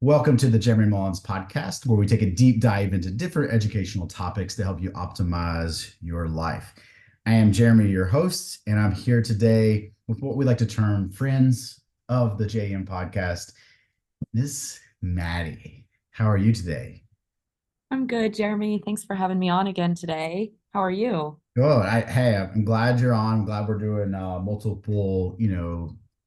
Welcome to the Jeremy Mullins podcast, where we take a deep dive into different educational topics to help you optimize your life. I am Jeremy, your host, and I'm here today with what we like to term friends of the JM podcast, Miss Maddie. How are you today? I'm good, Jeremy. Thanks for having me on again today. How are you? Good. Hey, I'm glad you're on. I'm glad we're doing multiple,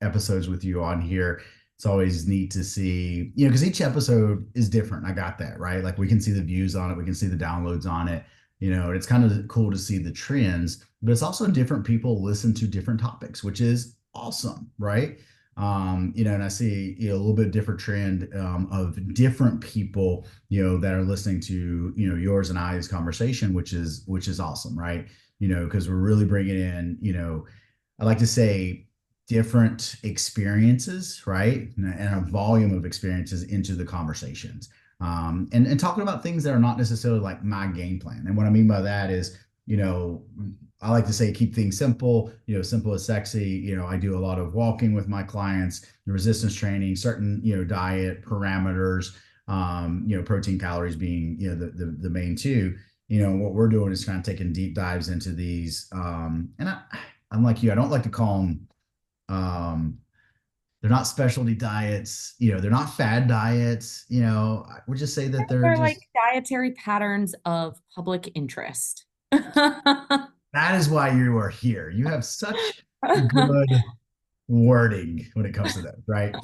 episodes with you on here. It's always neat to see, because each episode is different. I got that, right? Like we can see the views on it, we can see the downloads on it, and it's kind of cool to see the trends, but it's also different people listen to different topics, which is awesome, right? And I see, a little bit different trend of different people, that are listening to, yours and I's conversation, which is awesome, right? Because we're really bringing in, I like to say different experiences, right? And a volume of experiences into the conversations. And talking about things that are not necessarily like my game plan. And what I mean by that is, I like to say keep things simple, simple is sexy. I do a lot of walking with my clients, resistance training, certain, diet parameters, protein calories being, the main two. What we're doing is kind of taking deep dives into these. I'm like you, I don't like to call them they're not specialty diets, they're not fad diets, I would just say that they're They're like just dietary patterns of public interest. that is why you are here. You have such good wording when it comes to that, right?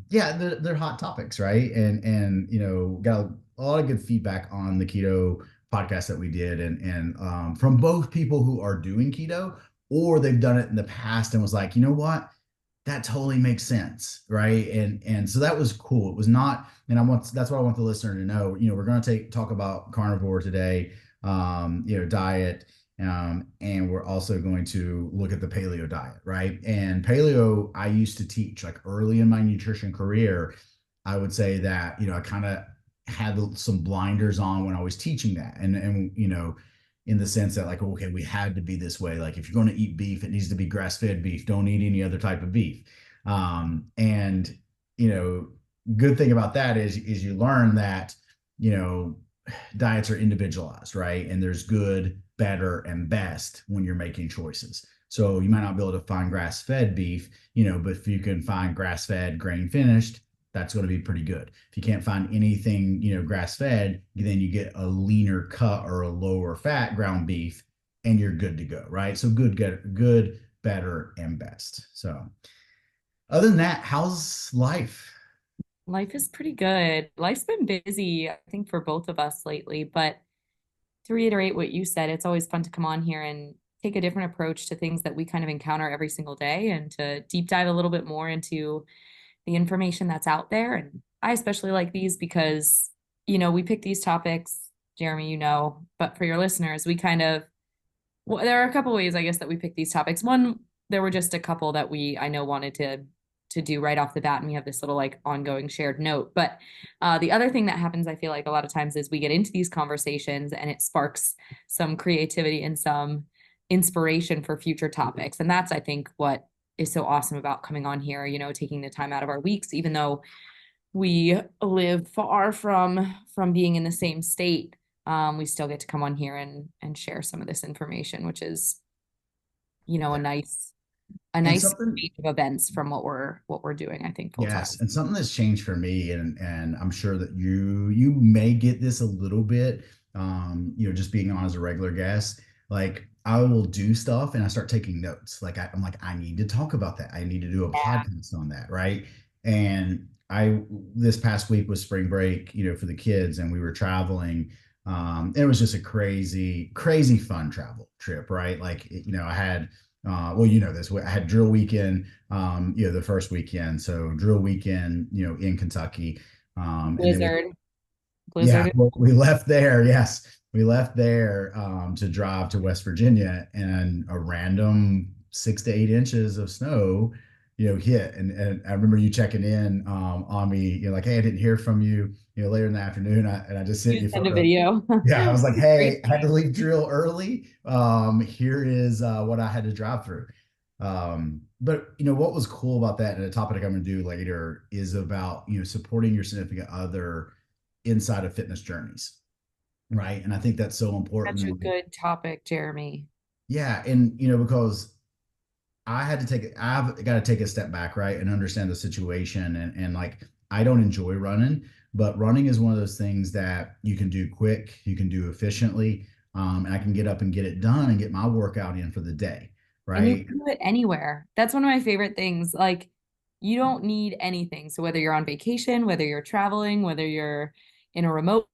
Yeah, they're hot topics, right? And got a lot of good feedback on the keto podcast that we did, and from both people who are doing keto or they've done it in the past and was like, you know what? That totally makes sense, right? And so that was cool. It was not, and that's what I want the listener to know. We're going to talk about carnivore today, diet, and we're also going to look at the paleo diet, right? And paleo, I used to teach like early in my nutrition career. I would say that I kind of had some blinders on when I was teaching that, and in the sense that like, okay, we had to be this way. Like if you're going to eat beef, it needs to be grass-fed beef. Don't eat any other type of beef. And you know, good thing about that is you learn that you know diets are individualized, right? And there's good, better, and best when you're making choices. So you might not be able to find grass-fed beef, but if you can find grass-fed, grain finished, that's going to be pretty good. If you can't find anything, grass fed, then you get a leaner cut or a lower fat ground beef and you're good to go, right? So good, better, and best. So other than that, how's life? Life is pretty good. Life's been busy, I think, for both of us lately. But to reiterate what you said, it's always fun to come on here and take a different approach to things that we kind of encounter every single day and to deep dive a little bit more into the information that's out there. And I especially like these because, we pick these topics, Jeremy, but for your listeners, we kind of, well, there are a couple ways, I guess, that we pick these topics. One, there were just a couple that I know, wanted to do right off the bat, and we have this little like ongoing shared note. But the other thing that happens, I feel like a lot of times, is we get into these conversations and it sparks some creativity and some inspiration for future topics. And that's, I think, what is so awesome about coming on here, taking the time out of our weeks, even though we live far from being in the same state. We still get to come on here and share some of this information, which is, a Yeah. And nice something, range of events from what we're doing, I think, full time. yes, and something that's changed for me, and I'm sure that you may get this a little bit, just being on as a regular guest. Like I will do stuff and I start taking notes. Like I'm like, I need to talk about that. I need to do a podcast on that, right? And I this past week was spring break, for the kids, and we were traveling. It was just a crazy, crazy fun travel trip, right? Like, I had well, this. I had drill weekend, the first weekend. So drill weekend, in Kentucky. And then Blizzard, yeah, blizzard. well, we left there. Yes, we left there to drive to West Virginia, and a random 6 to 8 inches of snow, hit. And I remember you checking in on me, like, hey, I didn't hear from you, later in the afternoon. And I just sent You you a send a photo. video. Yeah, I was like, hey, Great. I had to leave drill early. Here is what I had to drive through. But what was cool about that, and a topic I'm going to do later, is about supporting your significant other inside of fitness journeys, right? And I think that's so Such a important. good topic, Jeremy. Yeah, and because I've got to take a step back, right, and understand the situation. And like, I don't enjoy running, but running is one of those things that you can do quick, you can do efficiently, and I can get up and get it done and get my workout in for the day, And you right? can do it anywhere. That's one of my favorite things. Like, you don't need anything. So whether you're on vacation, whether you're traveling, whether you're in a remote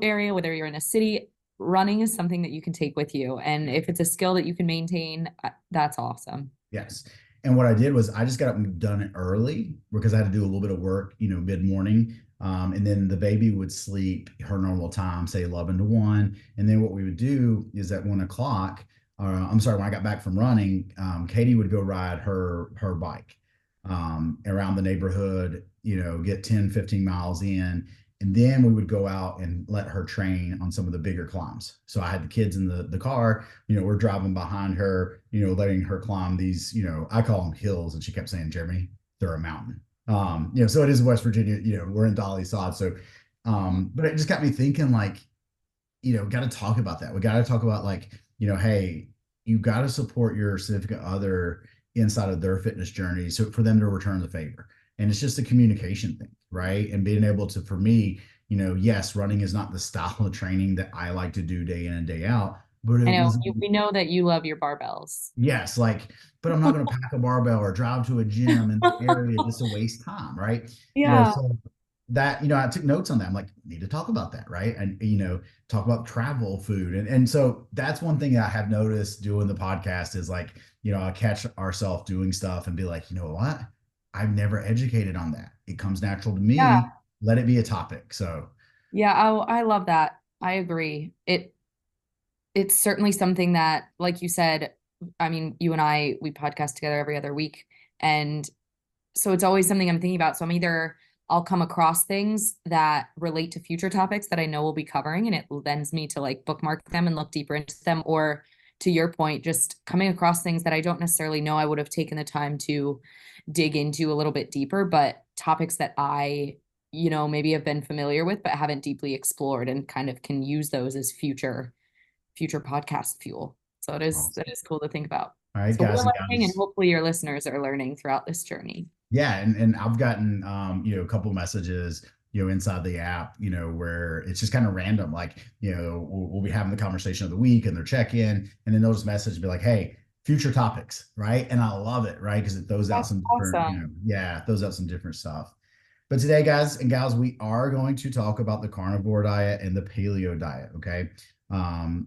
area, whether you're in a city, running is something that you can take with you. And if it's a skill that you can maintain, that's awesome. Yes. And what I did was I just got up and done it early because I had to do a little bit of work, mid morning. And then the baby would sleep her normal time, say 11 to 1. And then what we would do is at 1 o'clock, I'm sorry, when I got back from running, Katie would go ride her bike around the neighborhood, get 10, 15 miles in. And then we would go out and let her train on some of the bigger climbs. So I had the kids in the car, we're driving behind her, letting her climb these, I call them hills. And she kept saying, Jeremy, they're a mountain. So it is West Virginia, we're in Dolly sod. So, but it just got me thinking, like, got to talk about that. We got to talk about, like, hey, you got to support your significant other inside of their fitness journey, so for them to return the favor. And it's just a communication thing, right? And being able to, for me, yes, running is not the style of training that I like to do day in and day out, but I it know was, we know that you love your barbells. yes, like, but I'm not going to pack a barbell or drive to a gym in the area just to waste time, right? Yeah. So that, I took notes on that. I'm like, need to talk about that, right? And talk about travel, food. And so that's one thing that I have noticed doing the podcast is, like, I catch ourselves doing stuff and be like, you know what? I've never educated on that. It comes natural to Yeah. me. Let it be a topic. So Yeah. I love that. I agree. It's certainly something that, like you said, I mean, you and I, we podcast together every other week. And so it's always something I'm thinking about. So I'll come across things that relate to future topics that I know we'll be covering, and it lends me to like bookmark them and look deeper into them. Or to your point, just coming across things that I don't necessarily know I would have taken the time to dig into a little bit deeper, but topics that maybe have been familiar with, but haven't deeply explored, and kind of can use those as future podcast fuel. So that awesome. is cool to think about. All right, So we're guys and learning, and gals. hopefully your listeners are learning throughout this journey. Yeah, and I've gotten a couple messages, inside the app, where it's just kind of random. Like, we'll be having the conversation of the week and their check-in, and then they'll just message and be like, hey, future topics, right? And I love it, right? Because it throws out That's some different, awesome. yeah, it throws out some different stuff. But today, guys and gals, we are going to talk about the carnivore diet and the paleo diet. Okay.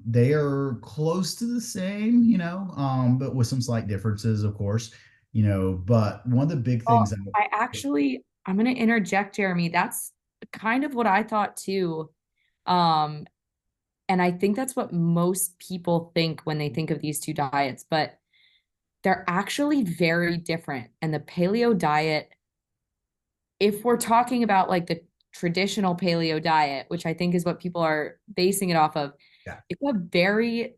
They are close to the same, but with some slight differences, of course, but one of the big things Well, that, I'm going to interject, Jeremy. That's kind of what I thought too. Um, and I think that's what most people think when they think of these two diets, but they're actually very different. And the paleo diet, if we're talking about like the traditional paleo diet, which I think is what people are basing it off of, yeah, it's a very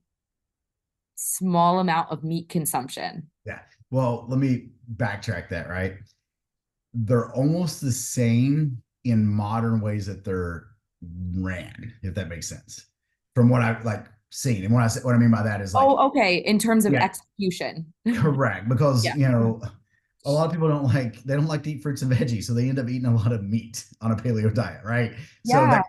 small amount of meat consumption. yeah. Well, let me backtrack that, right? They're almost the same in modern ways that they're ran, if that makes sense, from what I've like seen. And when I say what I mean by that is, like, Oh, okay. In terms of yeah, execution. correct. Because, Yeah. a lot of people they don't like to eat fruits and veggies, so they end up eating a lot of meat on a paleo diet, right? So Yeah.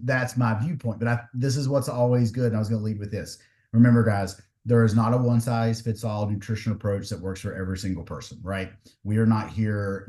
that's my viewpoint. But this is what's always good. And I was going to lead with this. Remember, guys, there is not a one size fits all nutrition approach that works for every single person, right? We are not here,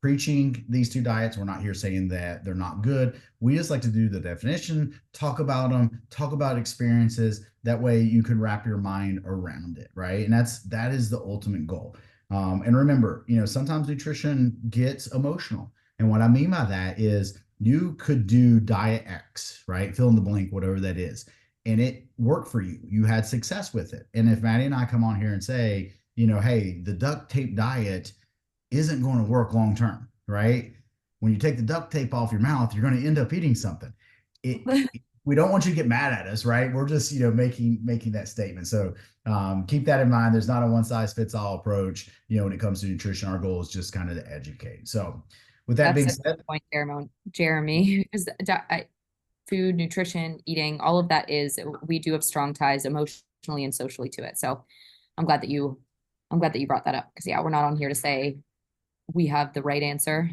preaching these two diets. We're not here saying that they're not good. We just like to do the definition, talk about them, talk about experiences. That way you can wrap your mind around it, right? And that is the ultimate goal. And remember, sometimes nutrition gets emotional. And what I mean by that is you could do diet X, right? Fill in the blank, whatever that is. And it worked for you. You had success with it. And if Maddie and I come on here and say, hey, the duct tape diet isn't going to work long term, right? When you take the duct tape off your mouth, you're going to end up eating something. It we don't want you to get mad at us, right? We're just, making that statement. So keep that in mind. There's not a one size fits all approach, when it comes to nutrition. Our goal is just kind of to educate. So with that That's being a good said, point, Jeremy, because food, nutrition, eating, all of that we do have strong ties emotionally and socially to it. So I'm glad that you I'm glad that you brought that up because yeah, we're not on here to say we have the right answer.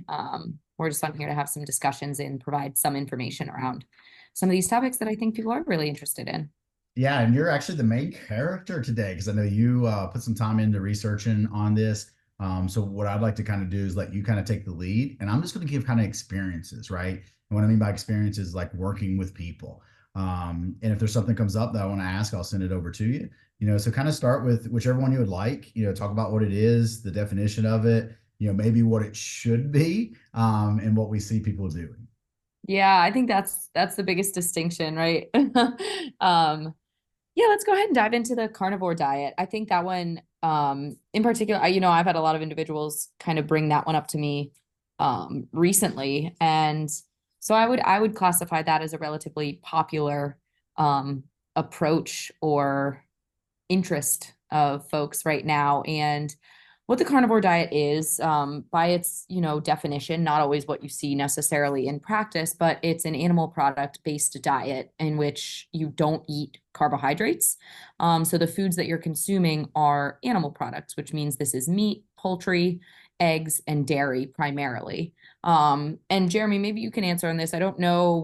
We're just on here to have some discussions and provide some information around some of these topics that I think people are really interested in. yeah, and you're actually the main character today because I know you put some time into researching on this. So what I'd like to kind of do is let you kind of take the lead, and I'm just going to give kind of experiences, right? And what I mean by experiences, like working with people. And if there's something comes up that I want to ask, I'll send it over to you. So kind of start with whichever one you would like. Talk about what it is, the definition of it. Maybe what it should be, and what we see people doing. Yeah, I think that's the biggest distinction, right? Yeah, let's go ahead and dive into the carnivore diet. I think that one, in particular, I've had a lot of individuals kind of bring that one up to me, recently, and so I would classify that as a relatively popular, approach or interest of folks right now. And what the carnivore diet is, by its, definition, not always what you see necessarily in practice, but it's an animal product based diet in which you don't eat carbohydrates. So the foods that you're consuming are animal products, which means this is meat, poultry, eggs, and dairy primarily. And Jeremy, maybe you can answer on this. I don't know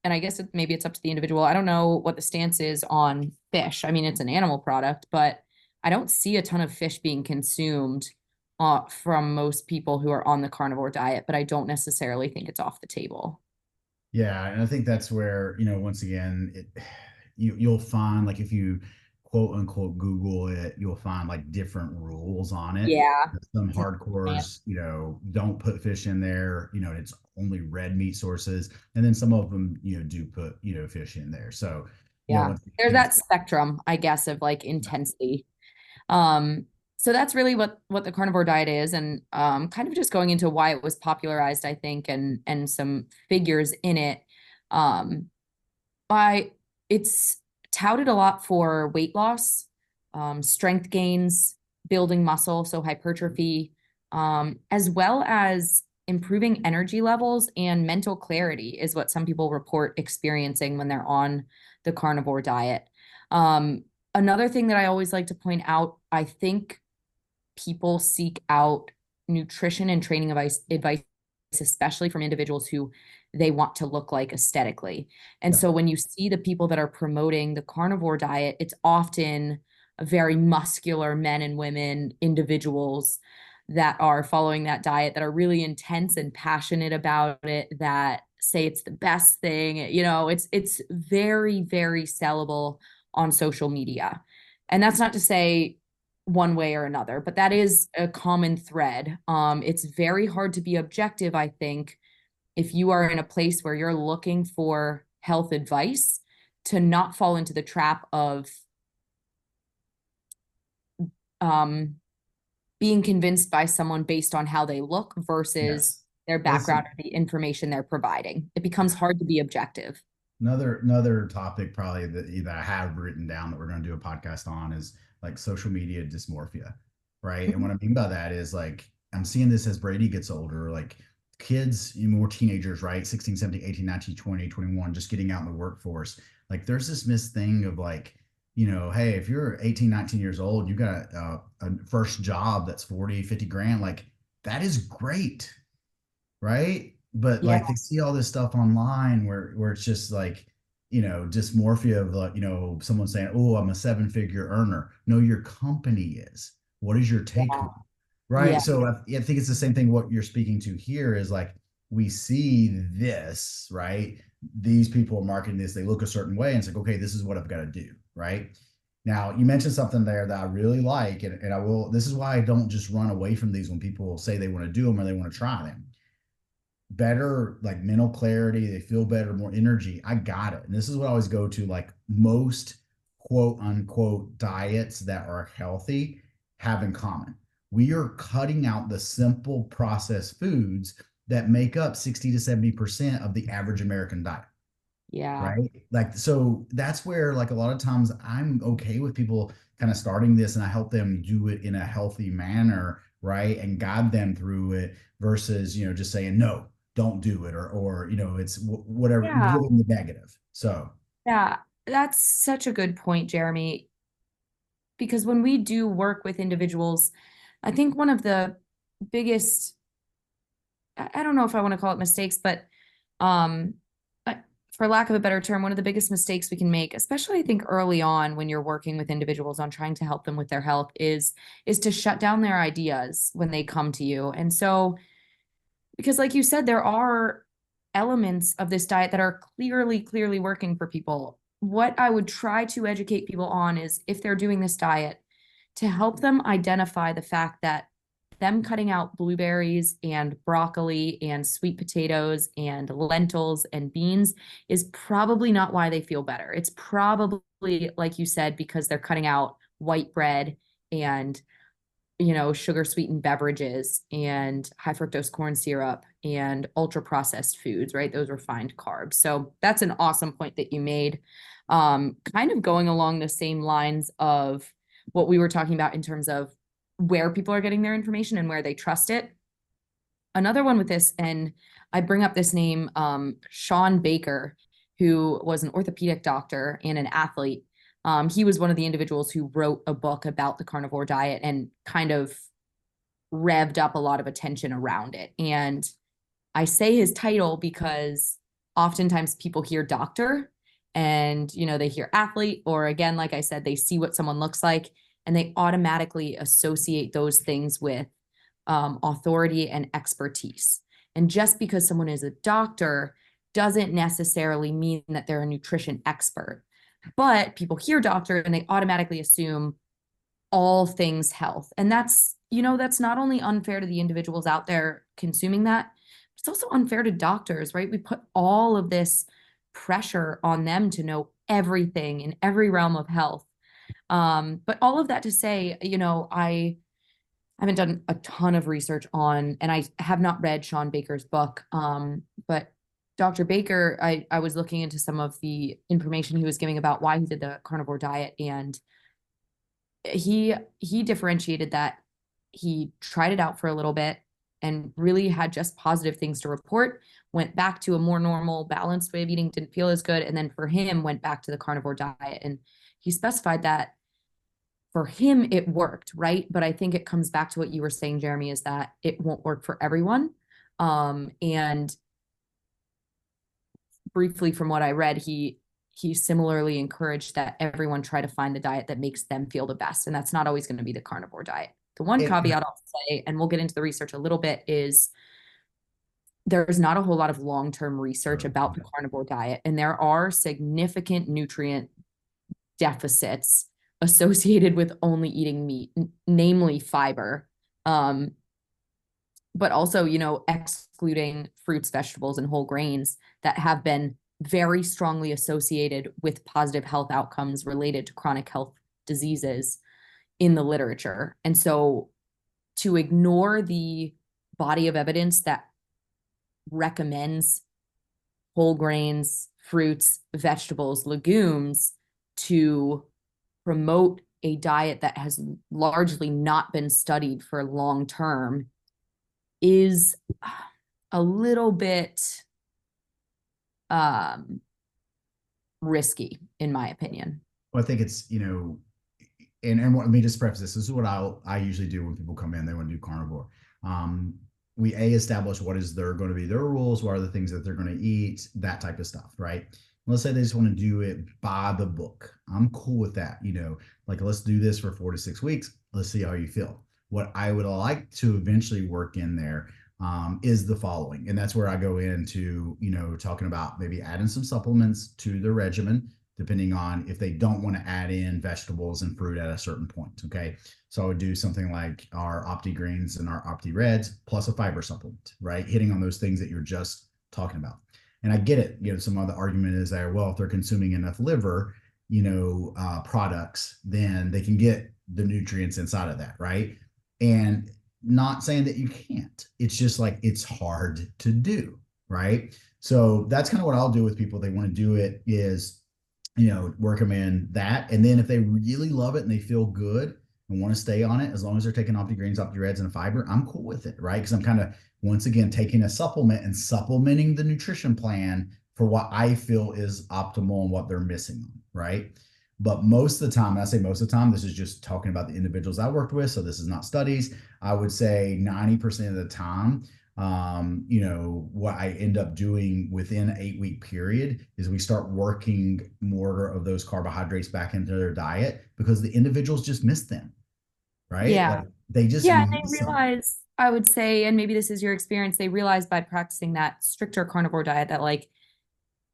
and I guess maybe it's up to the individual. I don't know what the stance is on fish. I mean, it's an animal product, but I don't see a ton of fish being consumed, from most people who are on the carnivore diet, but I don't necessarily think it's off the table. Yeah, and I think that's where, once again, you'll find like if you quote unquote Google it, you'll find like different rules on it. Yeah. Some It's a- hardcores, don't put fish in there, it's only red meat sources. And then some of them, do put, fish in there. So, Yeah. once There's again, that spectrum, I guess, of like intensity. Um, so that's really what the carnivore diet is, and kind of just going into why it was popularized, I think, and some figures in it. Um, by it's touted a lot for weight loss, strength gains, building muscle, so hypertrophy, as well as improving energy levels and mental clarity is what some people report experiencing when they're on the carnivore diet. Um, Another thing that I always like to point out, I think people seek out nutrition and training advice, especially from individuals who they want to look like aesthetically. And yeah, so when you see the people that are promoting the carnivore diet, it's often very muscular men and women, individuals that are following that diet that are really intense and passionate about it, that say it's the best thing. It's very, very sellable on social media. And that's not to say one way or another, but that is a common thread. It's very hard to be objective, I think, if you are in a place where you're looking for health advice, to not fall into the trap of um, being convinced by someone based on how they look versus yes. their Well, this background or the information they're providing. It becomes hard to be objective. another topic probably that I have written down that we're going to do a podcast on is like social media dysmorphia, right? And what I mean by that is like I'm seeing this as Brady gets older, like kids, more teenagers, right? 16, 17, 18, 19, 20, 21, just getting out in the workforce. Like there's this missed thing of like, hey, if you're 18, 19 years old, you got a first job that's 40, 50 grand, like that is great, right? But Yeah, like they see all this stuff online where it's just like, dysmorphia of like, someone saying, "Oh, I'm a seven-figure earner." No, your company is. What is your take yeah, home? Right. yeah, So I think it's the same thing. What you're speaking to here is like we see this, right? These people are marketing this, they look a certain way, and it's like, okay, this is what I've got to do, right? Now, you mentioned something there that I really like, and I will, this is why I don't just run away from these when people say they want to do them or they want to try them. Better like mental clarity, they feel better, more energy. I got it. And this is what I always go to, like most quote unquote diets that are healthy have in common. We are cutting out the simple processed foods that make up 60 to 70% of the average American diet. Yeah. right? Like, so that's where, like, a lot of times I'm okay with people kind of starting this and I help them do it in a healthy manner, right? And guide them through it versus, just saying, no, don't do it, or, it's whatever, Yeah. giving the negative. So, Yeah. That's such a good point, Jeremy, because when we do work with individuals, I think one of the biggest, I don't know if I want to call it mistakes, but um, for lack of a better term, one of the biggest mistakes we can make, especially I think early on when you're working with individuals on trying to help them with their health, is to shut down their ideas when they come to you. And so, because like you said, there are elements of this diet that are clearly working for people. What I would try to educate people on is if they're doing this diet, to help them identify the fact that them cutting out blueberries and broccoli and sweet potatoes and lentils and beans is probably not why they feel better. It's probably, like you said, because they're cutting out white bread and sugar sweetened beverages and high fructose corn syrup and ultra processed foods, right? Those refined carbs. So that's an awesome point that you made. Kind of going along the same lines of what we were talking about in terms of where people are getting their information and where they trust it. Another one with this, and I bring up this name, Sean Baker, who was an orthopedic doctor and an athlete. He was one of the individuals who wrote a book about the carnivore diet and kind of revved up a lot of attention around it. And I say his title because oftentimes people hear doctor and, they hear athlete, or again, like I said, they see what someone looks like and they automatically associate those things with authority and expertise. And just because someone is a doctor doesn't necessarily mean that they're a nutrition expert. But people hear doctor and they automatically assume all things health. And that's not only unfair to the individuals out there consuming that, it's also unfair to doctors, right? We put all of this pressure on them to know everything in every realm of health. But all of that to say, I haven't done a ton of research on, and I have not read Sean Baker's book. But Dr. Baker, I was looking into some of the information he was giving about why he did the carnivore diet, and he differentiated that he tried it out for a little bit and really had just positive things to report, went back to a more normal balanced way of eating, didn't feel as good, and then for him went back to the carnivore diet. And he specified that for him it worked, right? But I think it comes back to what you were saying, Jeremy, is that it won't work for everyone. And briefly from what I read, he similarly encouraged that everyone try to find the diet that makes them feel the best, and that's not always going to be the carnivore diet. The one and caveat I'll say, and we'll get into the research a little bit, is there's not a whole lot of long-term research about the carnivore diet, and there are significant nutrient deficits associated with only eating meat, namely fiber. But also, excluding fruits, vegetables, and whole grains that have been very strongly associated with positive health outcomes related to chronic health diseases in the literature. And so to ignore the body of evidence that recommends whole grains, fruits, vegetables, legumes to promote a diet that has largely not been studied for long term is a little bit um, risky, in my opinion. well, I think it's, let me just preface this. This is what I usually do when people come in, they want to do carnivore. Um, we establish what is there going to be their rules, what are the things that they're going to eat, that type of stuff, right? Let's say they just want to do it by the book. I'm cool with that. Like, let's do this for 4 to 6 weeks. Let's see how you feel. What I would like to eventually work in there is the following. And that's where I go into, talking about maybe adding some supplements to the regimen, depending on if they don't want to add in vegetables and fruit at a certain point. Okay. So I would do something like our Opti Greens and our Opti Reds plus a fiber supplement, right? Hitting on those things that you're just talking about. And I get it. Some of the argument is that, well, if they're consuming enough liver, products, then they can get the nutrients inside of that, right? And not saying that you can't. It's just like it's hard to do, right? So that's kind of what I'll do with people. They want to do it is, work them in that. And then if they really love it and they feel good and want to stay on it, as long as they're taking opti greens, opti reds, and fiber, I'm cool with it, right? Because I'm kind of, once again, taking a supplement and supplementing the nutrition plan for what I feel is optimal and what they're missing on, right? But most of the time, and I say most of the time, this is just talking about the individuals I worked with. So this is not studies. I would say 90% of the time, what I end up doing within an 8-week period is we start working more of those carbohydrates back into their diet because the individuals just miss them, right? Yeah. Like they just Yeah, and they miss them. realize, I would say, and maybe this is your experience, they realize by practicing that stricter carnivore diet that like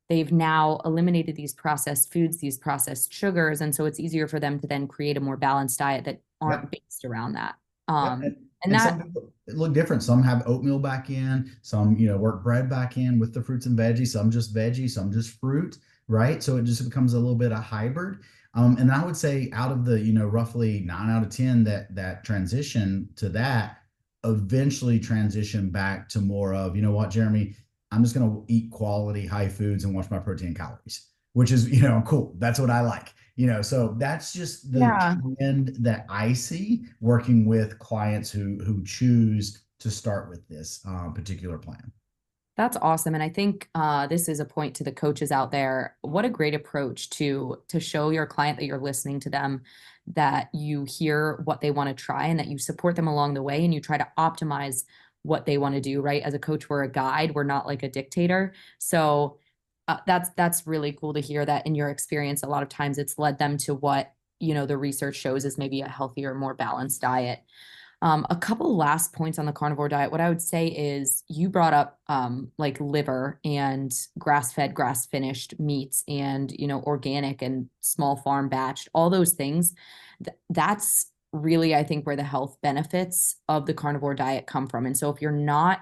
they've now eliminated these processed foods, these processed sugars, and so it's easier for them to then create a more balanced diet that aren't Yep. based around that. Yep. And And some that, people look different. Some have oatmeal back in, some, work bread back in with the fruits and veggies, some just veggie, some just fruit, right? So it just becomes a little bit of hybrid. And I would say out of the, roughly 9 out of 10 that transition to that, eventually transition back to more of, you know what, Jeremy, I'm just going to eat quality high foods and watch my protein calories, which is, cool. That's what I like. So that's just the yeah, trend that I see working with clients who choose to start with this particular plan. that's awesome. And I think this is a point to the coaches out there. What a great approach to show your client that you're listening to them, that you hear what they want to try and that you support them along the way and you try to optimize what they want to do, right? As a coach, we're a guide, we're not like a dictator. So that's really cool to hear that in your experience, a lot of times it's led them to what, the research shows is maybe a healthier, more balanced diet. A couple last points on the carnivore diet. What I would say is you brought up like liver and grass-fed, grass-finished meats and, organic and small farm batched, all those things. That's really, I think, where the health benefits of the carnivore diet come from. And so if you're not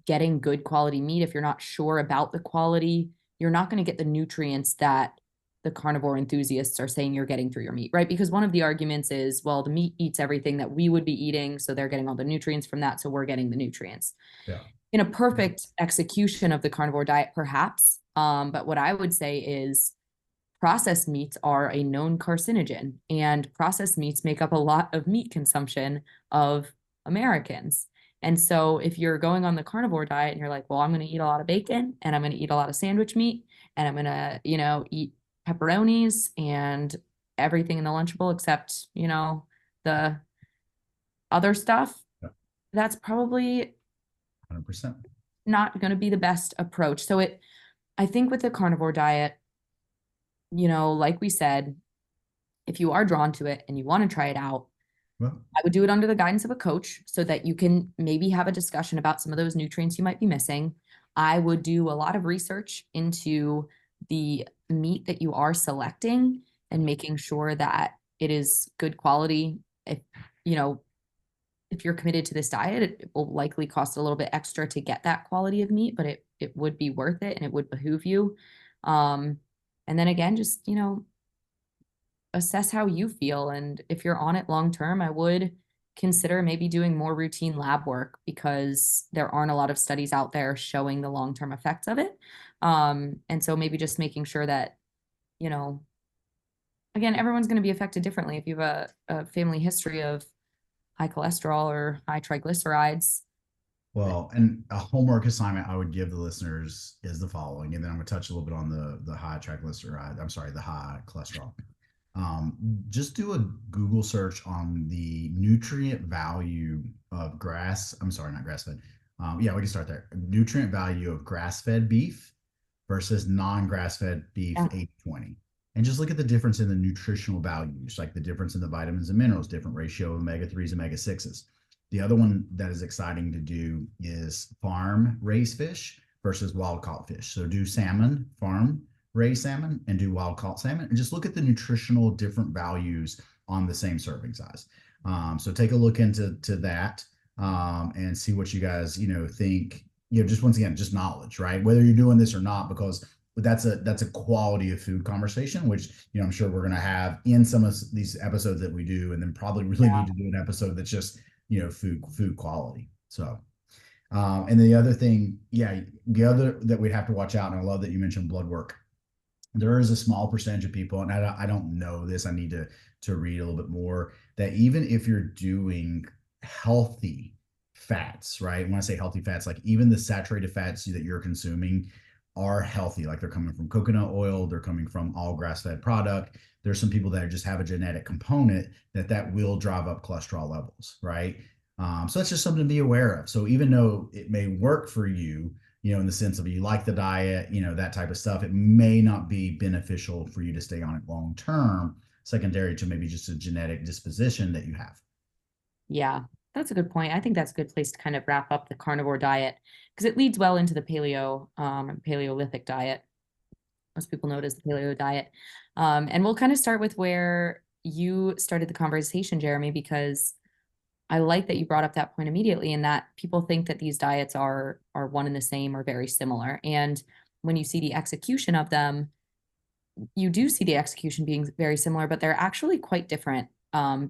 getting good quality meat, if you're not sure about the quality, you're not going to get the nutrients that the carnivore enthusiasts are saying you're getting through your meat, right? Because one of the arguments is, well, the meat eats everything that we would be eating, so they're getting all the nutrients from that, so we're getting the nutrients. Yeah. In a perfect execution of the carnivore diet, perhaps. But what I would say is processed meats are a known carcinogen, and processed meats make up a lot of meat consumption of Americans. And so if you're going on the carnivore diet and you're like, well, I'm going to eat a lot of bacon and I'm going to eat a lot of sandwich meat and I'm going to, eat pepperonis and everything in the Lunchable except, the other stuff, Yeah. that's probably 100%. not going to be the best approach. I think with the carnivore diet, like we said, if you are drawn to it and you want to try it out, Well, I would do it under the guidance of a coach so that you can maybe have a discussion about some of those nutrients you might be missing. I would do a lot of research into the meat that you are selecting and making sure that it is good quality. You know, if you're committed to this diet, it will likely cost a little bit extra to get that quality of meat, but it would be worth it and it would behoove you. Um, and then again, just, assess how you feel. And if you're on it long term, I would consider maybe doing more routine lab work because there aren't a lot of studies out there showing the long term effects of it. And so maybe just making sure that, you know, again, everyone's going to be affected differently. If you have a family history of high cholesterol or high triglycerides. well, and a homework assignment I would give the listeners is the following, and then I'm going to touch a little bit on the high triglyceride. I'm sorry, the high cholesterol. Just do a Google search on the nutrient value of grass. I'm sorry, not grass fed. Yeah, we can start there. Nutrient value of grass fed beef versus non grass fed beef Yeah. 80/20. And just look at the difference in the nutritional values, like the difference in the vitamins and minerals, different ratio of omega 3s, omega 6s. The other one that is exciting to do is farm raised fish versus wild caught fish. So do salmon, farm raised salmon, and do wild caught salmon, and just look at the nutritional different values on the same serving size. So take a look into that and see what you guys think. Just once again, just knowledge, right? Whether you're doing this or not, because that's a quality of food conversation, which I'm sure we're going to have in some of these episodes that we do, and then probably really need to do an episode that's just food quality. So And the other thing, yeah, the other that we'd have to watch out, and I love that you mentioned blood work. There is a small percentage of people, and I don't know this. I need to read a little bit more. That even if you're doing healthy fats, right? When I say healthy fats, like even the saturated fats that you're consuming are healthy. Like they're coming from coconut oil, they're coming from all grass-fed product. There's some people that just have a genetic component that will drive up cholesterol levels, right? So that's just something to be aware of. So even though it may work for you, in the sense of you like the diet, that type of stuff, it may not be beneficial for you to stay on it long term, secondary to maybe just a genetic disposition that you have. Yeah, that's a good point. I think that's a good place to kind of wrap up the carnivore diet because it leads well into the Paleolithic diet. Most people know it as the paleo diet. And we'll kind of start with where you started the conversation, Jeremy, because I like that you brought up that point immediately, and that people think that these diets are one and the same or very similar. And when you see the execution of them, you do see the execution being very similar, but they're actually quite different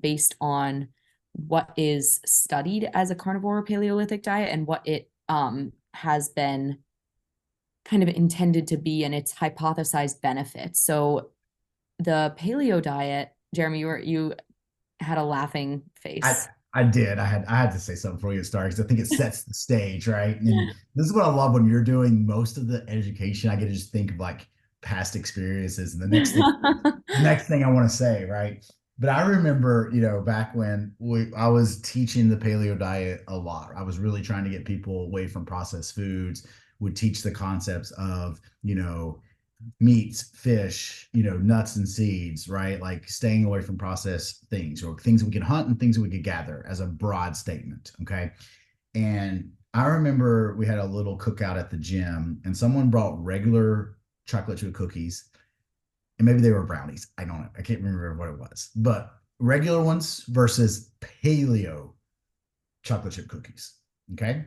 based on what is studied as a carnivore or Paleolithic diet and what it has been kind of intended to be and its hypothesized benefits. So the paleo diet, Jeremy, you had a laughing I face. I did. I had to say something before you start because I think it sets the stage, right? And this is what I love when you're doing most of the education. I get to just think of like past experiences and the next thing I want to say, right? But I remember, back when I was teaching the paleo diet a lot. I was really trying to get people away from processed foods, would teach the concepts of, meats, fish, nuts and seeds, right? Like staying away from processed things or things we can hunt and things we could gather as a broad statement. Okay. And I remember we had a little cookout at the gym and someone brought regular chocolate chip cookies and maybe they were brownies. I don't know. I can't remember what it was, but regular ones versus paleo chocolate chip cookies. Okay.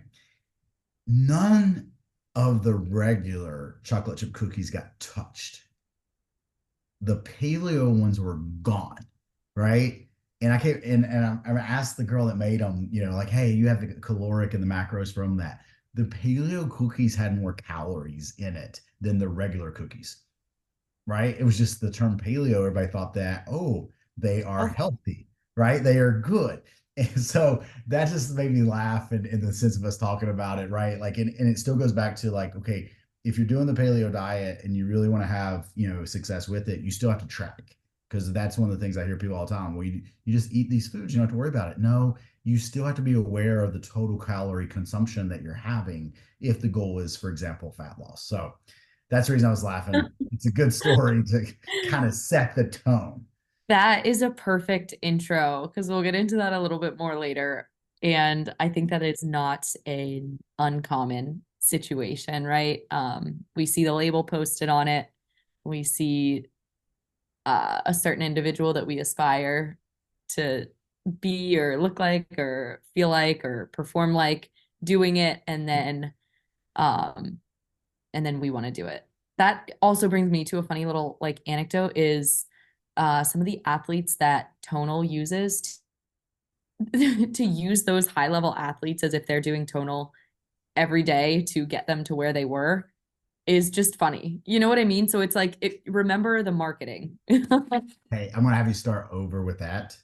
None of the regular chocolate chip cookies got touched. The paleo ones were gone, right? And I came and I asked the girl that made them, like, hey, you have the caloric and the macros from that. The paleo cookies had more calories in it than the regular cookies, right? It was just the term paleo. Everybody thought that, oh, they are Oh, healthy, right? They are good. And so that just made me laugh in the sense of us talking about it, right? Like, and it still goes back to like, okay, if you're doing the paleo diet and you really want to have, success with it, you still have to track because that's one of the things I hear people all the time. Well, you just eat these foods, you don't have to worry about it. No, you still have to be aware of the total calorie consumption that you're having if the goal is, for example, fat loss. So that's the reason I was laughing. It's a good story to kind of set the tone. that is a perfect intro because we'll get into that a little bit more later. And I think that it's not an uncommon situation, right? We see the label posted on it. We see a certain individual that we aspire to be or look like or feel like or perform like doing it, um, and then we want to do it. That also brings me to a funny little like anecdote is some of the athletes that Tonal uses to use those high level athletes as if they're doing Tonal every day to get them to where they were is just funny. You know what I mean? So it's like remember the marketing. Hey, I'm gonna have you start over with that.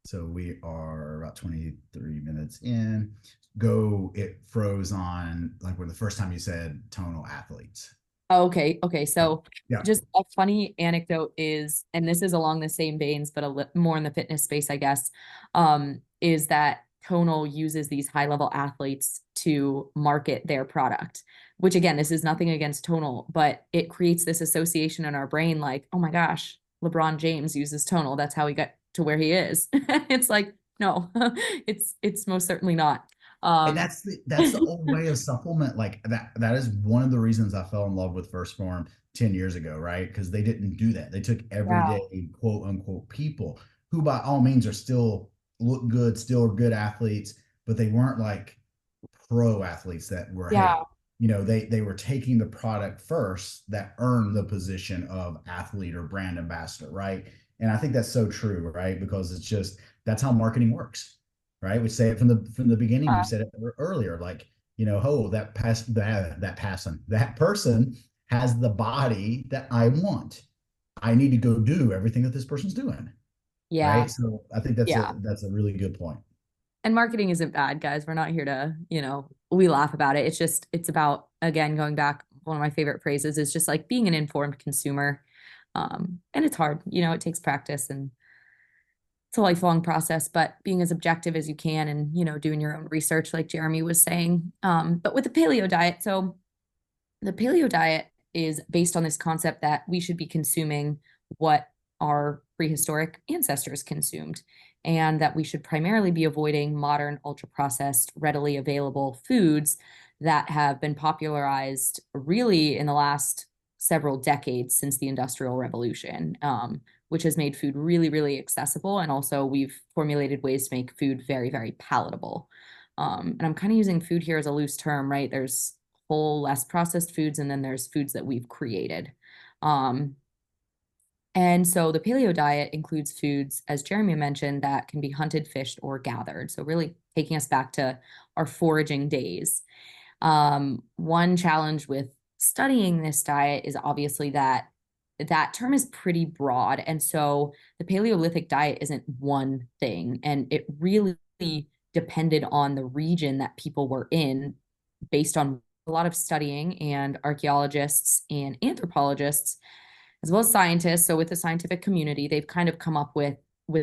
So we are about 23 minutes in. Go, it froze on like when the first time you said tonal athletes. Okay, okay. So Yeah. just a funny anecdote is, and this is along the same veins, but more in the fitness space, I guess, is that Tonal uses these high level athletes to market their product, which again, this is nothing against Tonal, but it creates this association in our brain like, oh my gosh, LeBron James uses Tonal. That's how he got to where he is. It's like, no, it's most certainly not. And Um, that's the old way of supplement. Like that is one of the reasons I fell in love with First Form 10 years ago, right? Because they didn't do that. They took yeah, everyday quote unquote people who by all means are still look good, still are good athletes, but they weren't like pro athletes that were, hey, yeah. they were taking the product first that earned the position of athlete or brand ambassador, right? And I think that's so true, right? Because it's just that's how marketing works, right? We say it from the beginning. We said it earlier, like oh, that person has the body that I want. I need to go do everything that this person's doing. Yeah. Right. So I think that's Yeah. a really good point. And marketing isn't bad, guys. We're not here to, we laugh about it. It's just, it's about, again, going back, one of my favorite phrases is just like being an informed consumer. And it's hard, it takes practice and it's a lifelong process, but being as objective as you can and, doing your own research, like Jeremy was saying. But with the paleo diet, so the paleo diet is based on this concept that we should be consuming what our prehistoric ancestors consumed, and that we should primarily be avoiding modern, ultra processed, readily available foods that have been popularized really in the last several decades since the Industrial Revolution, which has made food really, really accessible. And also, we've formulated ways to make food very, very palatable. And I'm kind of using food here as a loose term, right? There's whole, less processed foods, and then there's foods that we've created. Um, and so the paleo diet includes foods, as Jeremy mentioned, that can be hunted, fished, or gathered. So really taking us back to our foraging days. One challenge with studying this diet is obviously that that term is pretty broad. And so the Paleolithic diet isn't one thing, and it really depended on the region that people were in based on a lot of studying, and archaeologists and anthropologists as well as scientists. So with the scientific community, they've kind of come up with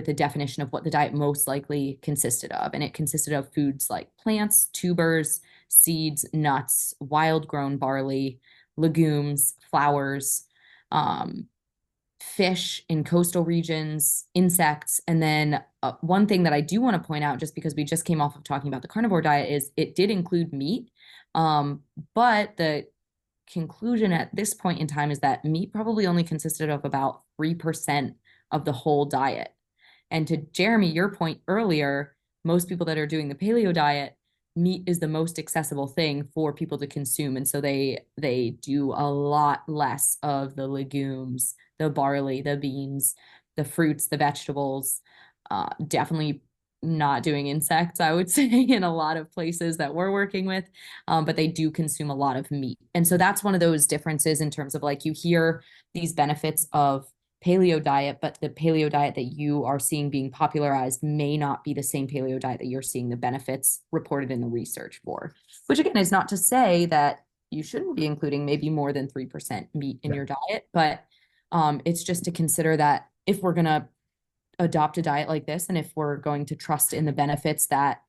a definition of what the diet most likely consisted of. And it consisted of foods like plants, tubers, seeds, nuts, wild grown barley, legumes, flowers, um, fish in coastal regions, insects. And then one thing that I do want to point out, just because we just came off of talking about the carnivore diet, is it did include meat. But the conclusion at this point in time is that meat probably only consisted of about 3% of the whole diet. And to Jeremy, your point earlier, most people that are doing the paleo diet, meat is the most accessible thing for people to consume. And so they do a lot less of the legumes, the barley, the beans, the fruits, the vegetables. Definitely not doing insects, I would say, in a lot of places that we're working with. But they do consume a lot of meat. And so that's one of those differences in terms of like you hear these benefits of paleo diet, but the paleo diet that you are seeing being popularized may not be the same paleo diet that you're seeing the benefits reported in the research for. Which again is not to say that you shouldn't be including maybe more than 3% meat in Yeah. your diet, but it's just to consider that if we're going to adopt a diet like this, and if we're going to trust in the benefits that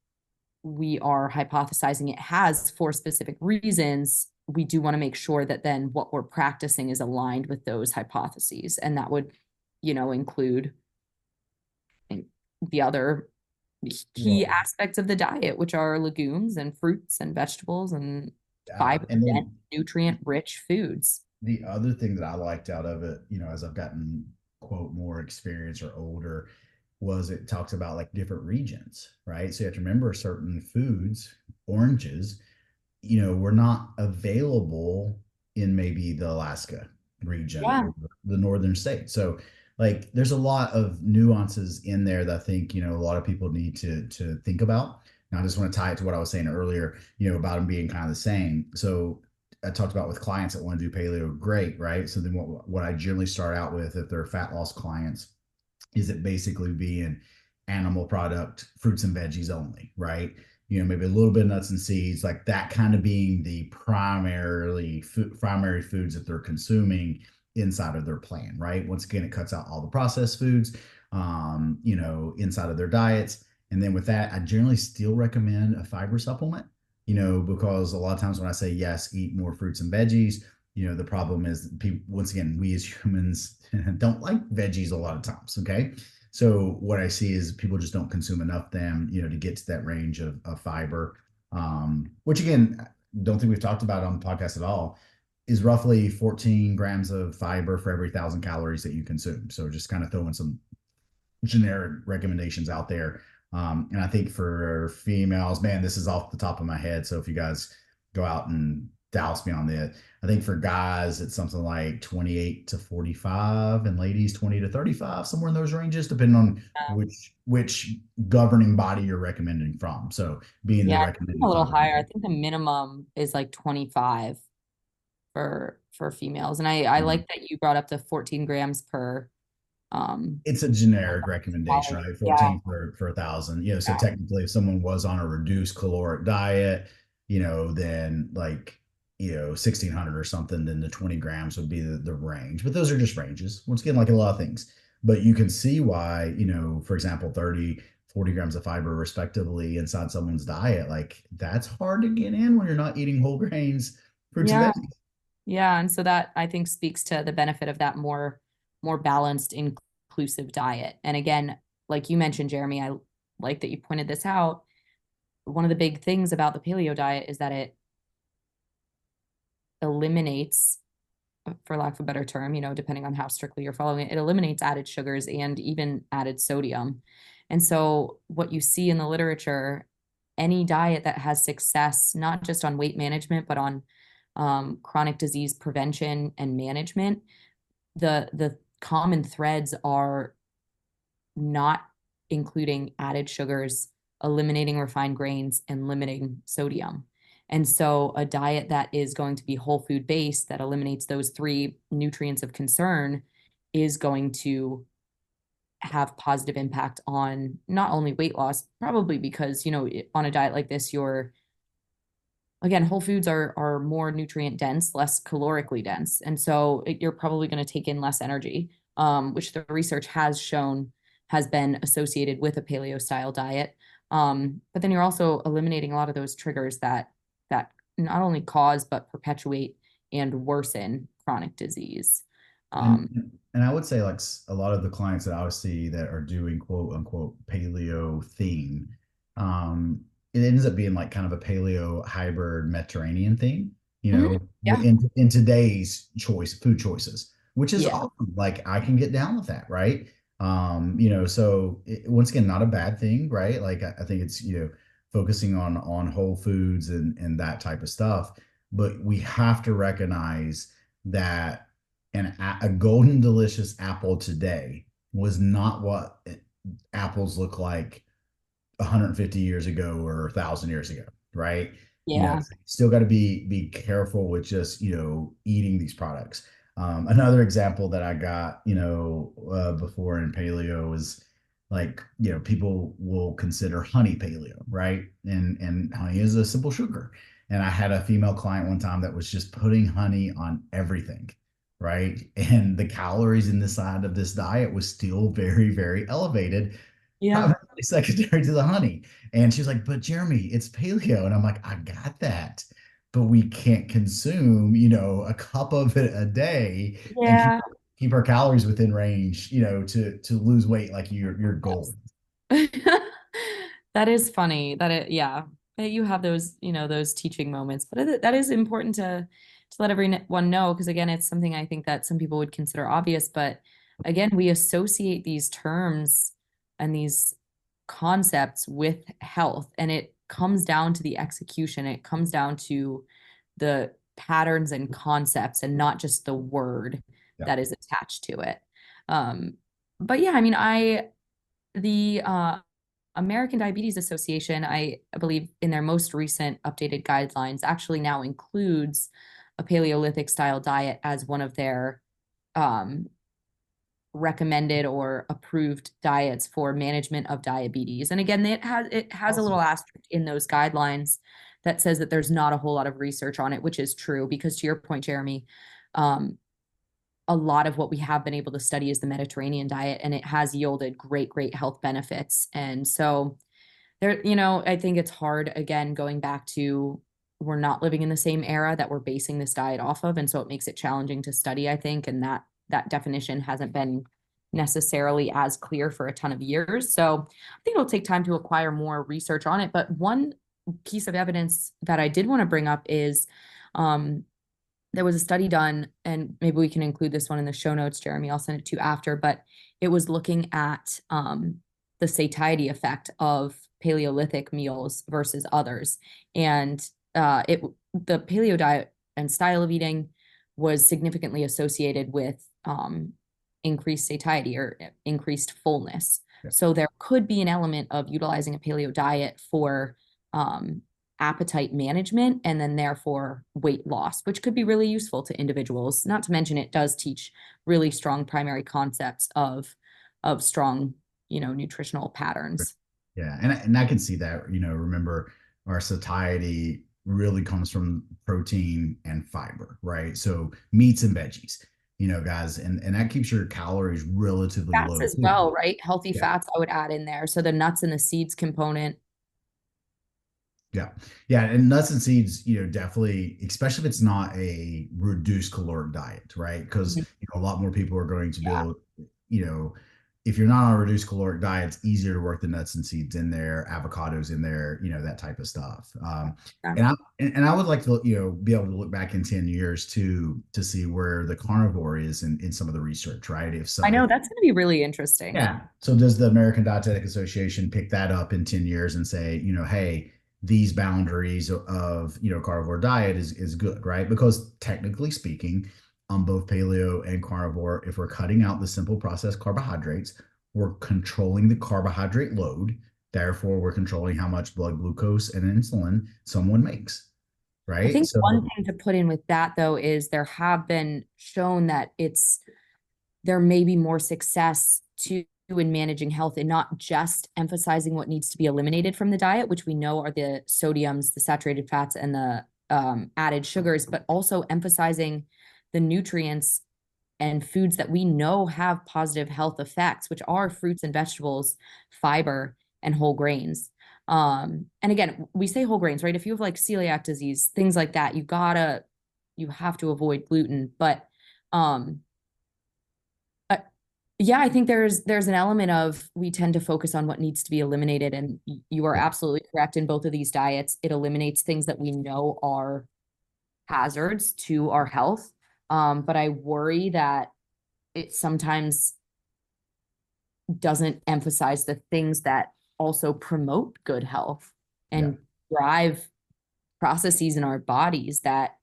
we are hypothesizing it has for specific reasons, we do want to make sure that then what we're practicing is aligned with those hypotheses. And that would, include the other key Well, aspects of the diet, which are legumes and fruits and vegetables and fiber and dense, then nutrient rich foods. the other thing that I liked out of it, as I've gotten quote more experience or older, was it talks about like different regions, right? So you have to remember certain foods, oranges, were not available in maybe the Alaska region Yeah. or the northern states. So like there's a lot of nuances in there that I think, a lot of people need to think about. Now I just want to tie it to what I was saying earlier, about them being kind of the same. So I talked about with clients that want to do paleo, great, right? So then what I generally start out with if they're fat loss clients is it basically being animal product, fruits and veggies only, right? Maybe a little bit of nuts and seeds, like that kind of being the primary foods that they're consuming inside of their plan, right? Once again, it cuts out all the processed foods, inside of their diets. And then with that, I generally still recommend a fiber supplement, because a lot of times when I say yes, eat more fruits and veggies, the problem is people, once again, we as humans don't like veggies a lot of times. Okay. So what I see is people just don't consume enough them, to get to that range of fiber, which again, don't think we've talked about on the podcast at all, is roughly 14 grams of fiber for every 1,000 calories that you consume. So just kind of throwing some generic recommendations out there. And I think for females, man, this is off the top of my head. So if you guys go out and douse me on it. I think for guys, it's something like 28 to 45, and ladies 20 to 35, somewhere in those ranges, depending on which governing body you're recommending from. So being the Yeah, a recommended little fiber. higher. I think the minimum is like 25 for females. And I like that you brought up the 14 grams per It's a generic recommendation, calorie. right? Yeah. 14 for 1,000. So Yeah. technically if someone was on a reduced caloric diet, then like, 1,600 or something, then the 20 grams would be the range. But those are just ranges. Once again, like a lot of things. But you can see why, for example, 30, 40 grams of fiber respectively inside someone's diet, like that's hard to get in when you're not eating whole grains, fruits and Yeah. veggies. Yeah. And so that I think speaks to the benefit of that more balanced, inclusive diet. And again, like you mentioned, Jeremy, I like that you pointed this out. One of the big things about the paleo diet is that it eliminates, for lack of a better term, depending on how strictly you're following it, it eliminates added sugars and even added sodium. And so, what you see in the literature, any diet that has success, not just on weight management, but on chronic disease prevention and management, the common threads are not including added sugars, eliminating refined grains, and limiting sodium. And so, a diet that is going to be whole food based that eliminates those three nutrients of concern is going to have positive impact on not only weight loss, probably because, on a diet like this, you're again, whole foods are more nutrient dense, less calorically dense. And so you're probably going to take in less energy, which the research has shown has been associated with a paleo style diet. But then you're also eliminating a lot of those triggers that not only cause but perpetuate and worsen chronic disease. And Um, and I would say like a lot of the clients that I would see that are doing quote unquote paleo theme, um, it ends up being like kind of a paleo hybrid Mediterranean thing, mhm, yeah, in today's food choices, which is yeah, awesome. Like I can get down with that, right? So once again, not a bad thing, right? Like I think it's, focusing on whole foods and that type of stuff, but we have to recognize that a golden delicious apple today was not what apples look like 150 years ago or 1,000 years ago, right? yeah, Still got to be careful with just eating these products. Another example that I got before in paleo is like people will consider honey paleo, right? And honey is a simple sugar. And I had a female client one time that was just putting honey on everything, right? And the calories in the side of this diet was still very, very elevated, yeah. primarily secondary to the honey. And she was like, but Jeremy, it's paleo. And I'm like, I got that. But we can't consume, a cup of it a day and Yeah. keep our calories within range, to lose weight like your goal. That is funny. Yeah, you have those, those teaching moments, but that is important to let everyone know because again, it's something I think that some people would consider obvious, but again, we associate these terms and these concepts with health, and it comes down to the execution. It comes down to the patterns and concepts, and not just the word Yeah. that is attached to it. Um, but yeah, I mean, the American Diabetes Association, I believe, in their most recent updated guidelines, actually now includes a Paleolithic style diet as one of their um, recommended or approved diets for management of diabetes. And again, it has a Awesome. little asterisk in those guidelines that says that there's not a whole lot of research on it, which is true because to your point, Jeremy, um, a lot of what we have been able to study is the Mediterranean diet, and it has yielded great health benefits. And so there, I think it's hard, again, going back to we're not living in the same era that we're basing this diet off of. And so it makes it challenging to study, I think, and that definition hasn't been necessarily as clear for a ton of years. So I think it'll take time to acquire more research on it. But one piece of evidence that I did want to bring up is um, there was a study done, and maybe we can include this one in the show notes, Jeremy. I'll send it to you after, but it was looking at the satiety effect of Paleolithic meals versus others. And the paleo diet and style of eating was significantly associated with increased satiety or increased fullness. Yeah. So there could be an element of utilizing a paleo diet for um, appetite management and then therefore weight loss, which could be really useful to individuals. Not to mention it does teach really strong primary concepts of strong, nutritional patterns. Yeah, and I can see that. Remember, our satiety really comes from protein and fiber, right? So meats and veggies, guys, and that keeps your calories relatively Fats low as too. well, right? Healthy Yeah. fats I would add in there. So the nuts and the seeds component. Yeah. Yeah. And nuts and seeds, definitely, especially if it's not a reduced caloric diet, right? Because, Mhm. a lot more people are going to be Yeah. able, you know, if you're not on a reduced caloric diet, it's easier to work the nuts and seeds in there, avocados in there, that type of stuff. Yeah. And I would like to, be able to look back in 10 years to see where the carnivore is in some of the research, right? If so, I know that's going to be really interesting. yeah. So does the American Dietetic Association pick that up in 10 years and say, hey, these boundaries of, carnivore diet is good, right? Because technically speaking, on both paleo and carnivore, if we're cutting out the simple processed carbohydrates, we're controlling the carbohydrate load. Therefore, we're controlling how much blood glucose and insulin someone makes, I right? think So one thing to put in with that though is there have been shown that there may be more success to in managing health and not just emphasizing what needs to be eliminated from the diet, which we know are the sodiums, the saturated fats, and the added sugars, but also emphasizing the nutrients and foods that we know have positive health effects, which are fruits and vegetables, fiber, and whole grains. And again, we say whole grains, right? If you have like celiac disease, things like that, you have to avoid gluten. But um, uh, yeah, I think there's an element of we tend to focus on what needs to be eliminated, and you are yeah. absolutely correct. In both of these diets, it eliminates things that we know are hazards to our health. But I worry that it sometimes doesn't emphasize the things that also promote good health Yeah. and drive processes in our bodies that,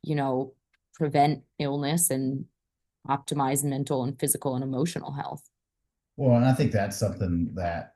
you know, prevent illness and optimize mental and physical and emotional health. Well, and I think that's something that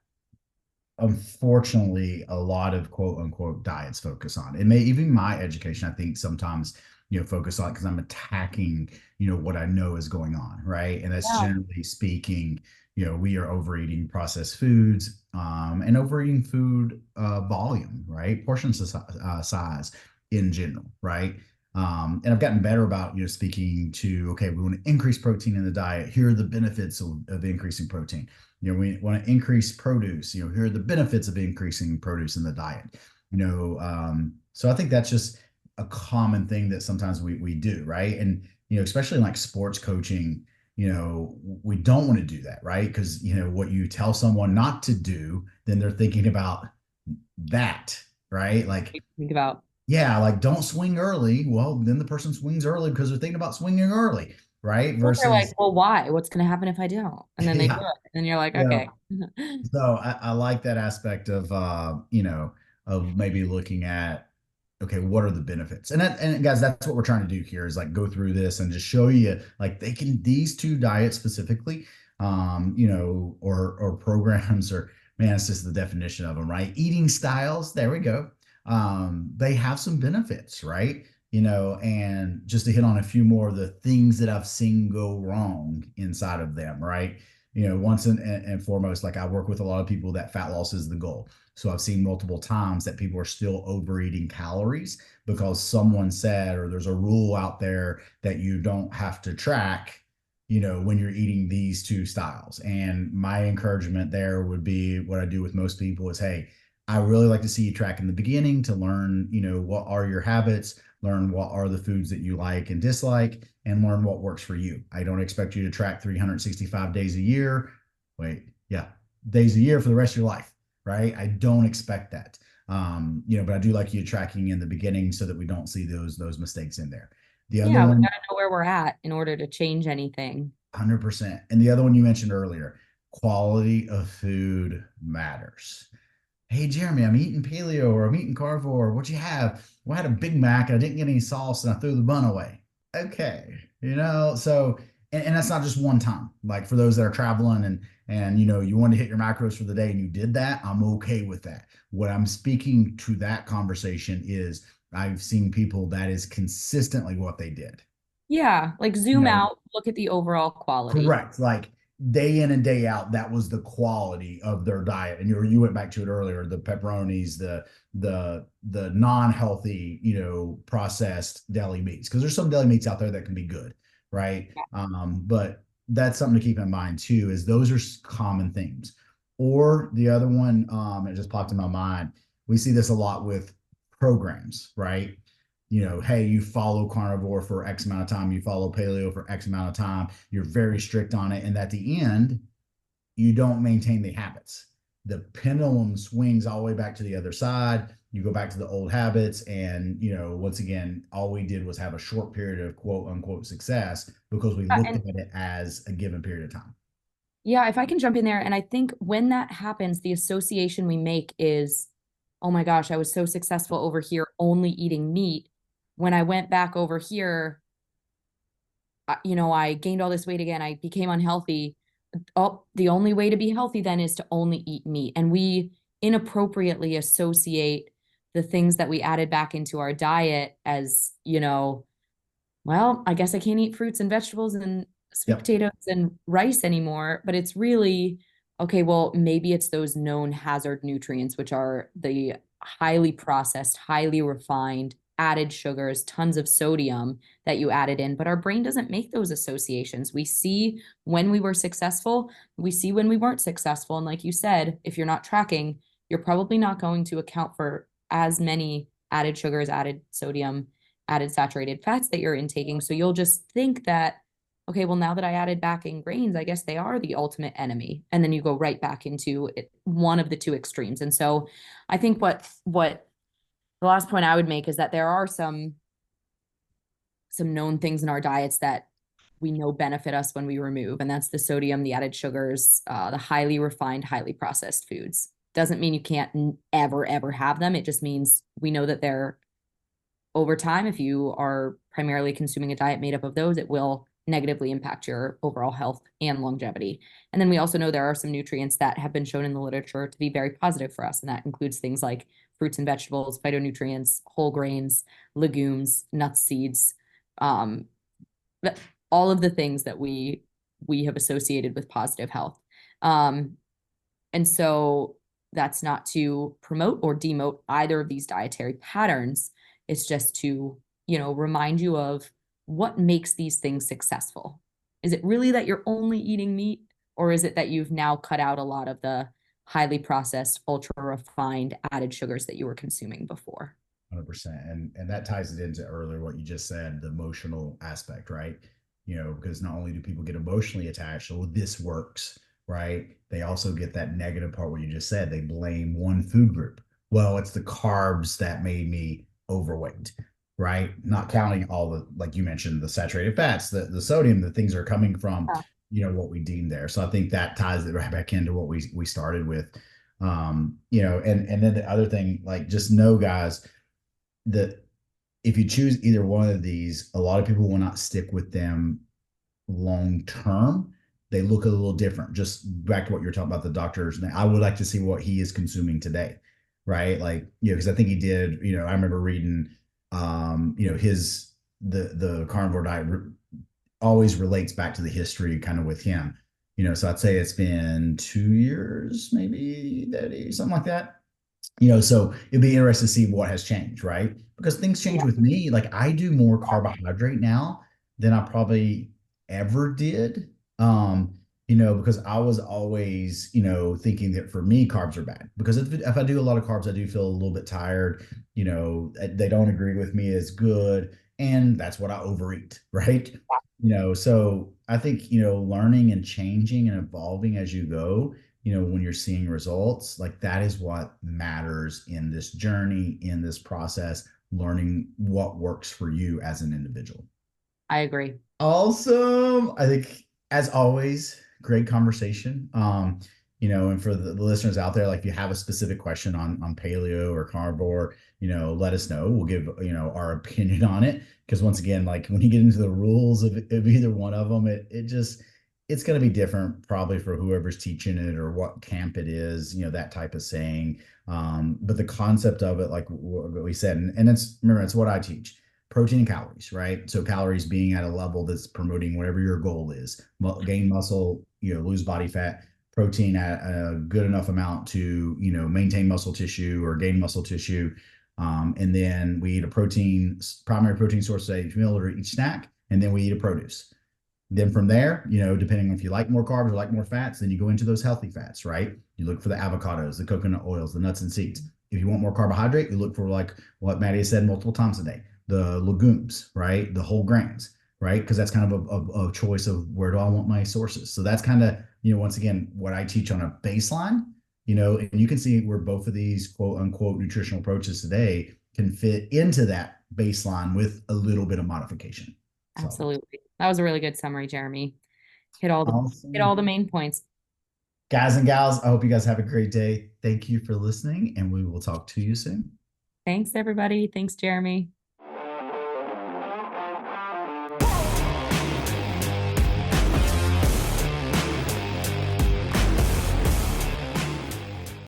unfortunately a lot of quote unquote diets focus on. It may even my education, I think sometimes, focus on because I'm attacking, what I know is going on, right? And that's Yeah. generally speaking, we are overeating processed foods, and overeating food volume, right? Portion size in general, right? And I've gotten better about, speaking to, okay, we want to increase protein in the diet. Here are the benefits of increasing protein. We want to increase produce. Here are the benefits of increasing produce in the diet. So I think that's just a common thing that sometimes we do, right? And especially in like sports coaching, we don't want to do that, right? Because what you tell someone not to do, then they're thinking about that, right? Like, Think about, yeah, like don't swing early. Well, then the person swings early because they're thinking about swinging early, right? well, they're like, Versus, well, why? What's going to happen if I don't? And then they do yeah, it. And you're like, yeah. okay. So I like that aspect of of maybe looking at, okay, what are the benefits? And guys, that's what we're trying to do here is like go through this and just show you like these two diets specifically, or programs or man, it's just the definition of them, right? Eating styles, there we go. They have some benefits, right? And just to hit on a few more of the things that I've seen go wrong inside of them, right? Once and foremost, like I work with a lot of people that fat loss is the goal. So I've seen multiple times that people are still overeating calories because someone said, or there's a rule out there that you don't have to track, when you're eating these two styles. And my encouragement there would be what I do with most people is, hey, I really like to see you track in the beginning to learn, what are your habits, learn what are the foods that you like and dislike, and learn what works for you. I don't expect you to track 365 days a year. Wait, yeah, days a year for the rest of your life, right? I don't expect that. But I do like you tracking in the beginning so that we don't see those mistakes in there. The other Yeah, we one, got to know where we're at in order to change anything. 100%. And the other one you mentioned earlier, quality of food matters. hey Jeremy, I'm eating paleo or I'm eating carnivore. What you have? Well, I had a Big Mac and I didn't get any sauce and I threw the bun away. Okay, so and that's not just one time. Like for those that are traveling and you want to hit your macros for the day and you did that, I'm okay with that. What I'm speaking to that conversation is I've seen people that is consistently what they did. Yeah, like You zoom know, out, look at the overall quality. Correct. Like day in and day out, that was the quality of their diet. And you went back to it earlier, the pepperonis, the non-healthy, processed deli meats. Because there's some deli meats out there that can be good, right? But that's something to keep in mind too, is those are common themes. Or the other one, it just popped in my mind. We see this a lot with programs, right? Hey, you follow carnivore for X amount of time, you follow paleo for X amount of time, you're very strict on it. And at the end, you don't maintain the habits. The pendulum swings all the way back to the other side. You go back to the old habits. And, once again, all we did was have a short period of quote unquote success because we looked And at it as a given period of time. yeah, if I can jump in there, and I think when that happens, the association we make is, oh my gosh, I was so successful over here only eating meat. When I went back over here, I gained all this weight again. I became unhealthy. Oh, the only way to be healthy then is to only eat meat. And we inappropriately associate the things that we added back into our diet as, well, I guess I can't eat fruits and vegetables and sweet Yep. potatoes and rice anymore. But it's really, okay, well, maybe it's those known hazard nutrients, which are the highly processed, highly refined, added sugars, tons of sodium that you added in. But our brain doesn't make those associations. We see when we were successful, we see when we weren't successful. And like you said, if you're not tracking, you're probably not going to account for as many added sugars, added sodium, added saturated fats that you're intaking. So you'll just think that, okay, well, now that I added back in grains, I guess they are the ultimate enemy. And then you go right back into one of the two extremes. And so I think what the last point I would make is that there are some known things in our diets that we know benefit us when we remove, and that's the sodium, the added sugars, the highly refined, highly processed foods. Doesn't mean you can't ever have them. It just means we know that they're over time, if you are primarily consuming a diet made up of those, it will negatively impact your overall health and longevity. And then we also know there are some nutrients that have been shown in the literature to be very positive for us. And that includes things like fruits and vegetables, phytonutrients, whole grains, legumes, nuts, seeds, um, all of the things that we have associated with positive health. Um, and so that's not to promote or demote either of these dietary patterns. It's just to, remind you of what makes these things successful. Is it really that you're only eating meat, or is it that you've now cut out a lot of the highly processed, ultra refined added sugars that you were consuming before? 100%. And that ties it into earlier what you just said, the emotional aspect, right? Because not only do people get emotionally attached, oh, this works, right? They also get that negative part, what you just said. They blame one food group. Well, it's the carbs that made me overweight, right? Not counting all the, like you mentioned, the saturated fats, the sodium, the things are coming from, what we deem there. So I think that ties it right back into what we started with. And then the other thing, like just know, guys, that if you choose either one of these, a lot of people will not stick with them long term. They look a little different. Just back to what you're talking about, the doctors. I would like to see what he is consuming today, right? Like, because I think he did. I remember reading, his the carnivore diet always relates back to the history, kind of with him. So I'd say it's been 2 years, maybe that something like that. So it'd be interesting to see what has changed, right? Because things change Yeah. with me. Like I do more carbohydrate now than I probably ever did. Because I was always, thinking that for me, carbs are bad. Because if I do a lot of carbs, I do feel a little bit tired. They don't agree with me as good. And that's what I overeat, right? So I think, learning and changing and evolving as you go, when you're seeing results, like that is what matters in this journey, in this process, learning what works for you as an individual. I agree. Awesome. I think, as always, great conversation. and for the listeners out there, like if you have a specific question on paleo or carnivore, let us know. We'll give, our opinion on it. Because once again, like when you get into the rules of either one of them, it's going to be different probably for whoever's teaching it or what camp it is, that type of saying. But the concept of it, like what we said, and remember, it's what I teach: protein and calories, right? So calories being at a level that's promoting whatever your goal is, gain muscle, lose body fat. Protein at a good enough amount to, maintain muscle tissue or gain muscle tissue. And then we eat a primary protein source at each meal or each snack, and then we eat a produce. Then from there, depending on if you like more carbs or like more fats, then you go into those healthy fats, right? You look for the avocados, the coconut oils, the nuts and seeds. If you want more carbohydrate, you look for like what Maddie has said multiple times a day, the legumes, right? The whole grains, right? Because that's kind of a choice of where do I want my sources. So that's kind of, once again, what I teach on a baseline, and you can see where both of these quote unquote nutritional approaches today can fit into that baseline with a little bit of modification. So Absolutely. That was a really good summary, Jeremy. Hit all the awesome. main points. Guys and gals, I hope you guys have a great day. Thank you for listening, and we will talk to you soon. Thanks, everybody. Thanks, Jeremy.